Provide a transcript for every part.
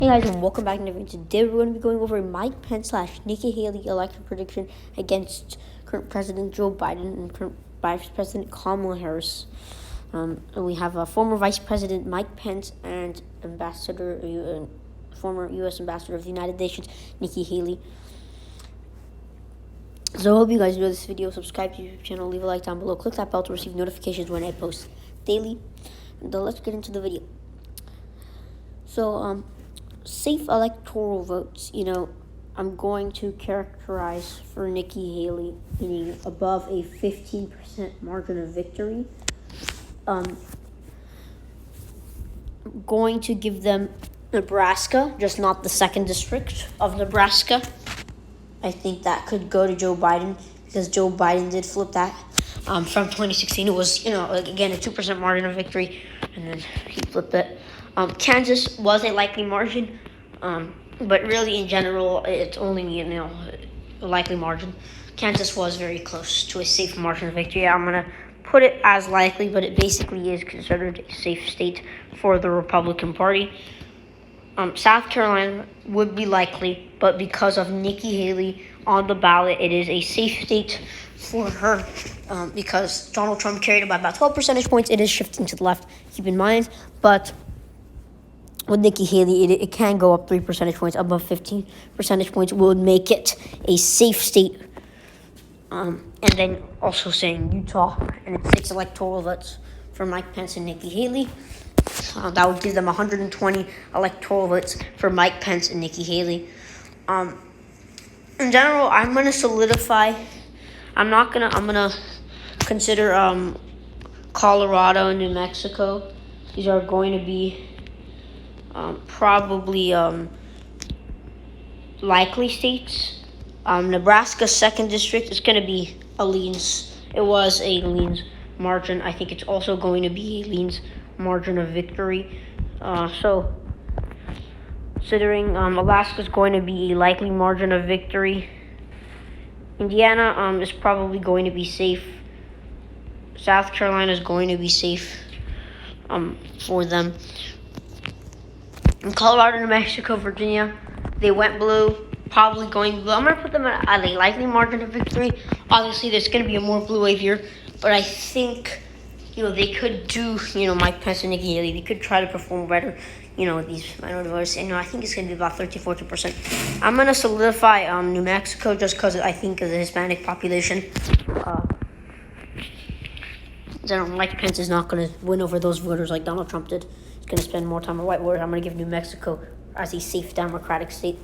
Hey guys, and welcome back to the video. Today we're going to be going over Mike Pence / Nikki Haley election prediction against current President Joe Biden and current Vice President Kamala Harris. And we have former Vice President Mike Pence and former U.S. Ambassador of the United Nations, Nikki Haley. So I hope you guys enjoy this video. Subscribe to the YouTube channel, leave a like down below, click that bell to receive notifications when I post daily. And let's get into the video. So, safe electoral votes, I'm going to characterize for Nikki Haley being above a 15% margin of victory. Going to give them Nebraska, just not the 2nd district of Nebraska. I think that could go to Joe Biden because Joe Biden did flip that. From 2016, it was, again, a 2% margin of victory, and then he flipped it. Kansas was a likely margin, but really in general, it's only, a likely margin. Kansas was very close to a safe margin of victory. I'm going to put it as likely, but it basically is considered a safe state for the Republican Party. South Carolina would be likely, but because of Nikki Haley on the ballot, it is a safe state for her because Donald Trump carried it by about 12 percentage points. It is shifting to the left, keep in mind, but with Nikki Haley, it can go up 3 percentage points. Above 15 percentage points would make it a safe state. And then also saying Utah and its 6 electoral votes for Mike Pence and Nikki Haley. That would give them 120 electoral votes for Mike Pence and Nikki Haley. In general, I'm going to solidify. I'm going to consider Colorado and New Mexico. These are going to be probably likely states. Nebraska 2nd district is going to be a leans. It was a leans margin. I think it's also going to be a leans margin of victory. So considering Alaska is going to be a likely margin of victory. Indiana is probably going to be safe. South Carolina is going to be safe for them. In Colorado, New Mexico, Virginia, they went blue, probably going blue. I'm going to put them at a likely margin of victory. Obviously, there's going to be a more blue wave here, but I think, they could do, Mike Pence and Nikki Haley. They could try to perform better, these minority voters. And, I think it's going to be about 13-14%. I'm going to solidify New Mexico just because I think of the Hispanic population. Mike Pence is not going to win over those voters like Donald Trump did. He's going to spend more time on white voters. I'm going to give New Mexico as a safe Democratic state.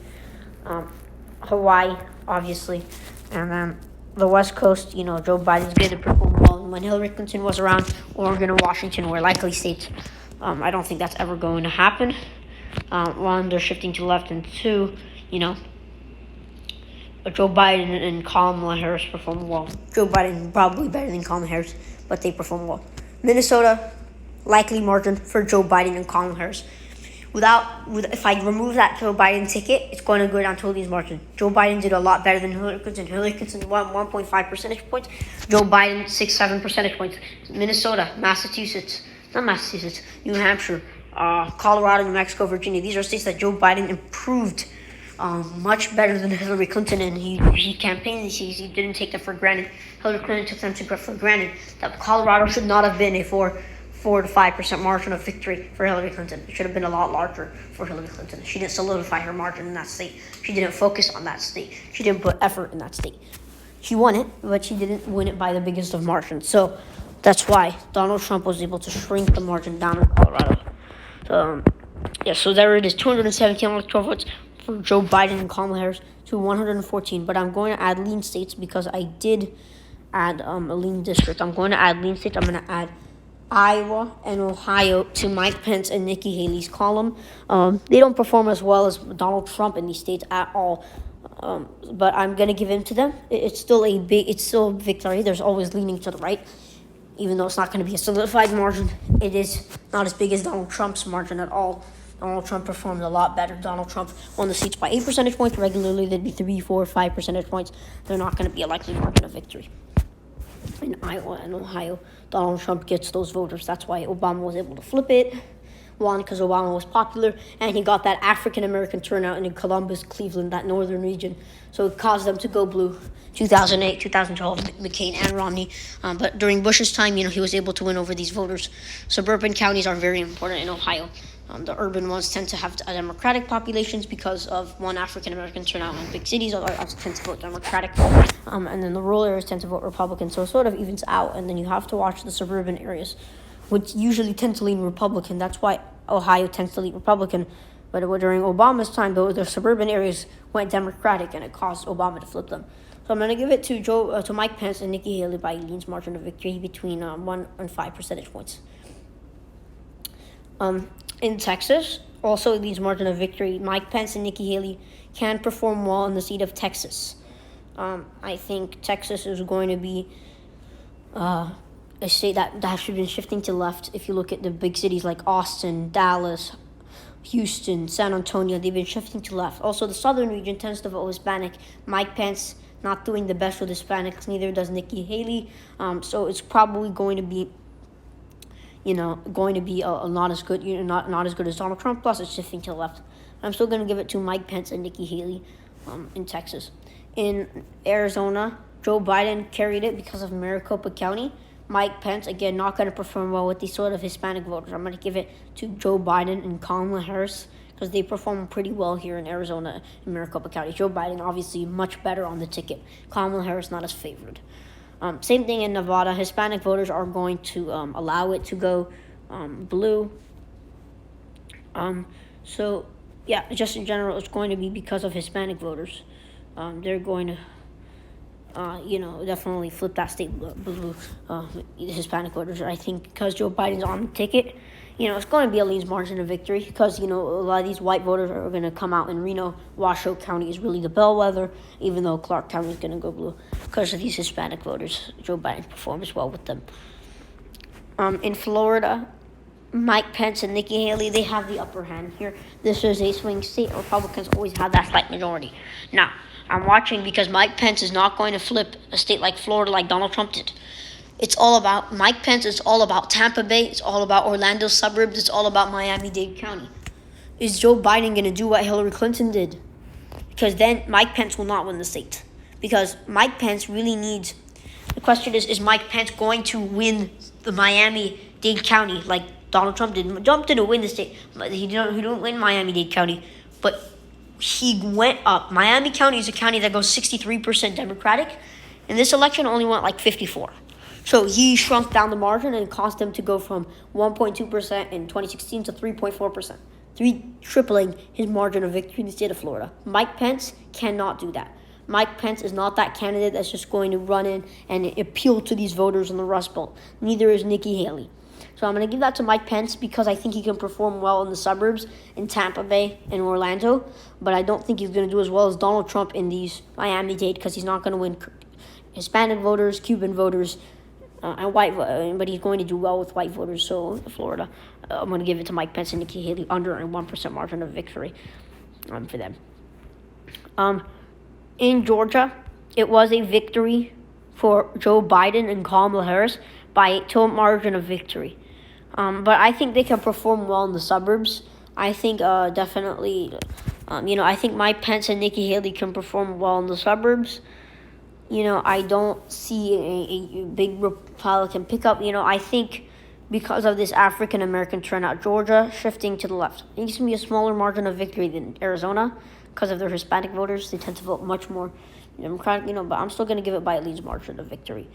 Hawaii, obviously. And then the West Coast, Joe Biden's going to perform well. When Hillary Clinton was around, Oregon and Washington were likely states. I don't think that's ever going to happen. One, they're shifting to the left, and two, Joe Biden and Kamala Harris perform well. Joe Biden probably better than Kamala Harris, but they perform well. Minnesota, likely margin for Joe Biden and Kamala Harris. If I remove that Joe Biden ticket, it's going to go down to Haley's margin. Joe Biden did a lot better than Hillary Clinton. Hillary Clinton won 1.5 percentage points. Joe Biden 6-7 percentage points. Minnesota, New Hampshire, Colorado, New Mexico, Virginia. These are states that Joe Biden improved much better than Hillary Clinton, and he campaigned these. He didn't take them for granted. Hillary Clinton took them for granted. That Colorado should not have been a 4 to 5% margin of victory for Hillary Clinton. It should have been a lot larger for Hillary Clinton. She didn't solidify her margin in that state. She didn't focus on that state. She didn't put effort in that state. She won it, but she didn't win it by the biggest of margins. So that's why Donald Trump was able to shrink the margin down in Colorado. So there it is, 217 electoral votes for Joe Biden and Kamala Harris to 114. But I'm going to add lean states because I did add a lean district. I'm going to add lean states. I'm going to add Iowa and Ohio to Mike Pence and Nikki Haley's column. They don't perform as well as Donald Trump in these states at all. But I'm going to give in to them. It's still a victory. There's always leaning to the right. Even though it's not going to be a solidified margin, it is not as big as Donald Trump's margin at all. Donald Trump performed a lot better. Donald Trump won the seats by 8 percentage points. Regularly, they'd be 3, 4, 5 percentage points. They're not going to be a likely margin of victory. In Iowa and Ohio, Donald Trump gets those voters. That's why Obama was able to flip it. won because Obama was popular, and he got that African American turnout in Columbus, Cleveland, that northern region. So it caused them to go blue. 2008, 2012, McCain and Romney. But during Bush's time, he was able to win over these voters. Suburban counties are very important in Ohio. The urban ones tend to have Democratic populations because of one African American turnout, and big cities tend to vote Democratic, and then the rural areas tend to vote Republican. So it sort of evens out, and then you have to watch the suburban areas, which usually tend to lean Republican. That's why Ohio tends to lean Republican. But during Obama's time, the suburban areas went Democratic, and it caused Obama to flip them. So I'm going to give it to Mike Pence and Nikki Haley by Lean's margin of victory between 1 and 5 percentage points. In Texas, also Lean's margin of victory, Mike Pence and Nikki Haley can perform well in the seat of Texas. I think Texas is going to be a state that has been shifting to left. If you look at the big cities like Austin, Dallas, Houston, San Antonio, they've been shifting to left. Also, the southern region tends to vote Hispanic. Mike Pence not doing the best with Hispanics, neither does Nikki Haley. So it's probably going to be, not as good, not as good as Donald Trump. Plus, it's shifting to the left. I'm still going to give it to Mike Pence and Nikki Haley in Texas. In Arizona, Joe Biden carried it because of Maricopa County. Mike Pence, again, not going to perform well with these sort of Hispanic voters. I'm going to give it to Joe Biden and Kamala Harris because they perform pretty well here in Arizona and Maricopa County. Joe Biden, obviously, much better on the ticket. Kamala Harris, not as favored. Same thing in Nevada. Hispanic voters are going to allow it to go blue. Just in general, it's going to be because of Hispanic voters. They're going to definitely flip that state blue, Hispanic voters. I think because Joe Biden's on the ticket, it's going to be a Lean's margin of victory because, a lot of these white voters are going to come out in Reno. Washoe County is really the bellwether, even though Clark County is going to go blue because of these Hispanic voters. Joe Biden performs well with them. In Florida, Mike Pence and Nikki Haley, they have the upper hand here. This is a swing state. Republicans always have that slight majority. Now, I'm watching because Mike Pence is not going to flip a state like Florida like Donald Trump did. It's all about Mike Pence. It's all about Tampa Bay. It's all about Orlando suburbs. It's all about Miami-Dade County. Is Joe Biden going to do what Hillary Clinton did? Because then Mike Pence will not win the state. Because Mike Pence really needs... The question is Mike Pence going to win the Miami-Dade County like Donald Trump did? Trump didn't win the state. He didn't win Miami-Dade County. But he went up. Miami County is a county that goes 63% Democratic. And this election only went like 54%. So he shrunk down the margin and caused them to go from 1.2% in 2016 to 3.4%. Tripling his margin of victory in the state of Florida. Mike Pence cannot do that. Mike Pence is not that candidate that's just going to run in and appeal to these voters in the Rust Belt. Neither is Nikki Haley. So I'm going to give that to Mike Pence because I think he can perform well in the suburbs, in Tampa Bay and Orlando. But I don't think he's going to do as well as Donald Trump in these Miami-Dade because he's not going to win Hispanic voters, Cuban voters, and white, but he's going to do well with white voters. So Florida, I'm going to give it to Mike Pence and Nikki Haley under a 1% margin of victory for them. In Georgia, it was a victory for Joe Biden and Kamala Harris by a tilt margin of victory. But I think they can perform well in the suburbs. I think definitely, I think Mike Pence and Nikki Haley can perform well in the suburbs. I don't see a big Republican pickup. I think because of this African American turnout, Georgia shifting to the left. I think it's going to be a smaller margin of victory than Arizona because of their Hispanic voters. They tend to vote much more Democratic, but I'm still going to give it by at least margin of victory.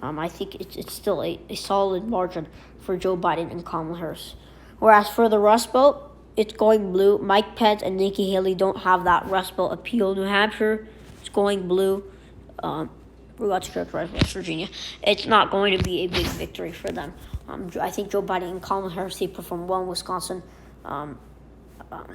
I think it's still a solid margin for Joe Biden and Kamala Harris. Whereas for the Rust Belt, it's going blue. Mike Pence and Nikki Haley don't have that Rust Belt appeal. New Hampshire, it's going blue. West Virginia. It's not going to be a big victory for them. I think Joe Biden and Kamala Harris, they perform well in Wisconsin.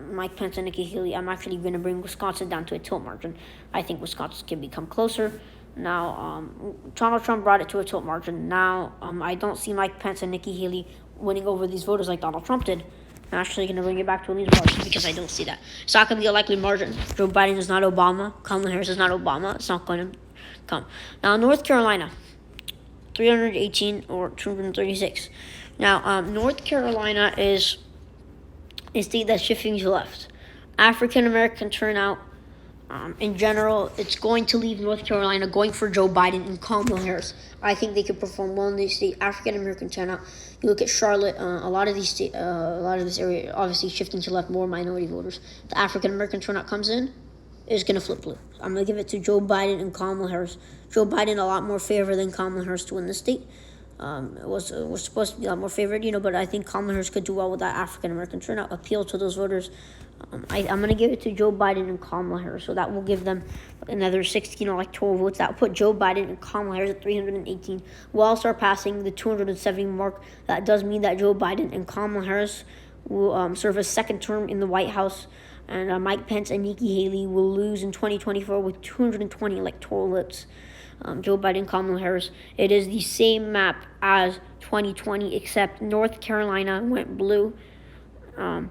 Mike Pence and Nikki Haley, I'm actually going to bring Wisconsin down to a tilt margin. I think Wisconsin can become closer. Now, Donald Trump brought it to a tilt margin. Now, I don't see Mike Pence and Nikki Haley winning over these voters like Donald Trump did. I'm actually going to bring it back to a lean margin because I don't see that. It's not going to be a likely margin. Joe Biden is not Obama. Kamala Harris is not Obama. It's not going to come. Now, North Carolina, 318 or 236. Now, North Carolina is a state that's shifting to the left. African American turnout, in general, it's going to leave North Carolina going for Joe Biden and Kamala Harris. I think they could perform well in these states. African American turnout. You look at Charlotte, a lot of this area, obviously shifting to left, more minority voters. The African American turnout comes in, is going to flip blue. I'm going to give it to Joe Biden and Kamala Harris. Joe Biden a lot more favored than Kamala Harris to win the state. It was supposed to be a lot more favored, but I think Kamala Harris could do well with that African American turnout, appeal to those voters. I'm going to give it to Joe Biden and Kamala Harris, so that will give them another 16 electoral votes. That will put Joe Biden and Kamala Harris at 318, while surpassing the 270 mark. That does mean that Joe Biden and Kamala Harris will serve a second term in the White House, and Mike Pence and Nikki Haley will lose in 2024 with 220 electoral votes. Joe Biden, Kamala Harris. It is the same map as 2020, except North Carolina went blue, and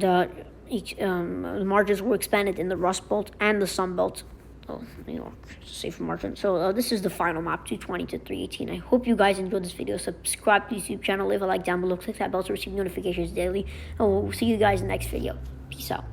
the margins were expanded in the Rust Belt and the Sun Belt. Safer margin. So this is the final map, 220 to 318. I hope you guys enjoyed this video. Subscribe to the YouTube channel, leave a like down below, click that bell to receive notifications daily, and we'll see you guys in the next video. Peace out.